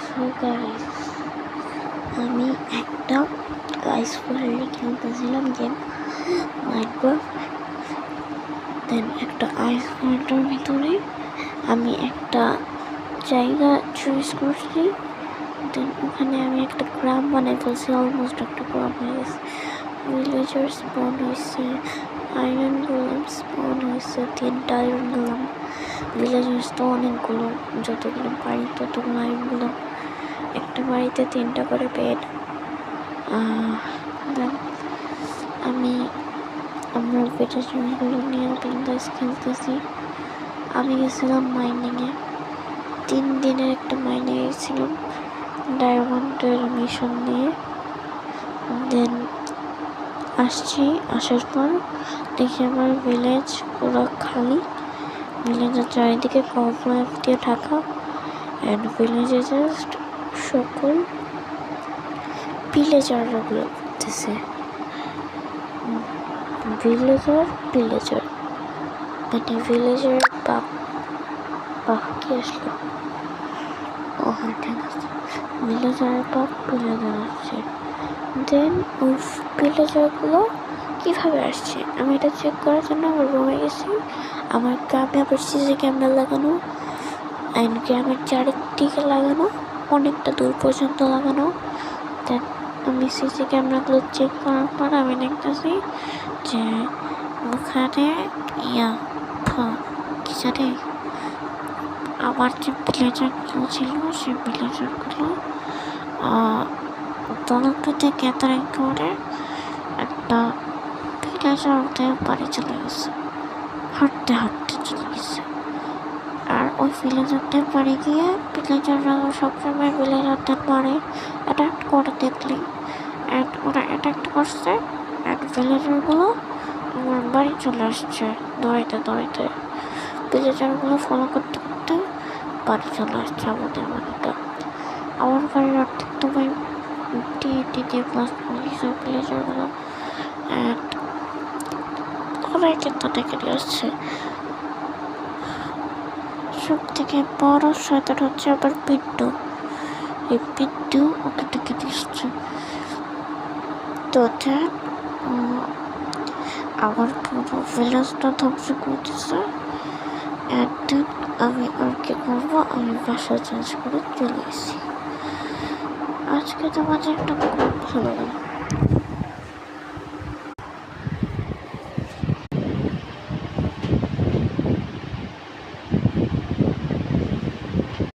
So guys, আমি একটা আইস ফোল্ডে খেলতেছিলাম game Minecraft. দেন একটা আইস ফোল্ডের ভিতরে আমি একটা জায়গা চুজ করছি। দেন ওখানে আমি একটা গ্রাম বানাই ফেলছি, অলমোস্ট একটা গ্রাম হয়ে গেছে। ভিলেজার স্পন হয়েছে, আয়রন গোলাম স্পন হয়েছে, 3টা আয়রন গোলাম। ভিলেজার্স তো অনেকগুলো, যতগুলো বাড়ি ততগুলো আয়রন গোলাম। একটা বাড়িতে 3টা করে বেড। দেন আমরা ভিলেজারগুলো নিয়ে বিন্দাস খেলতেছি। আমি গেছিলাম মাইনিংয়ে, 3 দিনের একটা মাইনে গেছিলাম ডায়মন্ডের মিশন নিয়ে। দেন আসার পর দেখি আমার ভিলেজ পুরো খালি, ভিলেজের চারিদিকে কভার দিয়ে ঢাকা। অ্যান্ড ভিলেজে জাস্ট সকল ভিলেজাররা গুলো করতেছে, ভিলেজার মানে ভিলেজার বাপ কি আসলো। ও হ্যাঁ, ঠিক আছে, ভিলেজারের বাপ ভিলেজার আসছে। দেন ওই ভিলেজারগুলো কীভাবে আসছে আমি এটা চেক করার জন্য আমার রুমে গেছি। আমার গ্রামে আবার সিসি ক্যামেরা লাগানো, অ্যান্ড গ্রামের চারিদিকে লাগানো, অনেকটা দূর পর্যন্ত লাগানো। দেন আমি সিসি ক্যামেরাগুলো চেক করার পর আমি দেখতেছি যে ওখানে কি জানি আমার যে ভিলেজারগুলো ছিল সেই ভিলেজারগুলো দলটাতে গ্যাদারিং করে একটা ভিলেজার ওদের বাড়ি চলে গেছে, হাঁটতে চলে গেছে। আর ওই ভিলেজারদের বাড়ি গিয়ে ভিলেজাররা সবসময় ভিলেজারদের বাড়ি অ্যাটাক করে দেখলি, ওরা অ্যাটাক করছে। অ্যান্ড ভিলেজারগুলো আমার বাড়ি চলে আসছে দৌড়াইতে। ভিলেজারগুলো ফলো করতে বাড়ি চলে আসছে আমাদের বাড়িতে। আমার বাড়ির অর্ধেক তোমায় দিয়ে প্লাস সব ভিলেজারগুলো অ্যান্ড ওরাই কিন্তু ডেকে নিয়ে আসছে। সব থেকে বড় শয়তান হচ্ছে আবার পিন্টু। এই পিন্টু ওকে ডেকে নিয়ে আসছে। তো আমার পুরো ভিলেজটা ধ্বংস করতেছে। আমি আর কি করবো, আমি বাসা চেঞ্জ করে চলে এসেছি। আজকে তোমাদের একটা খুব ভালো লাগে।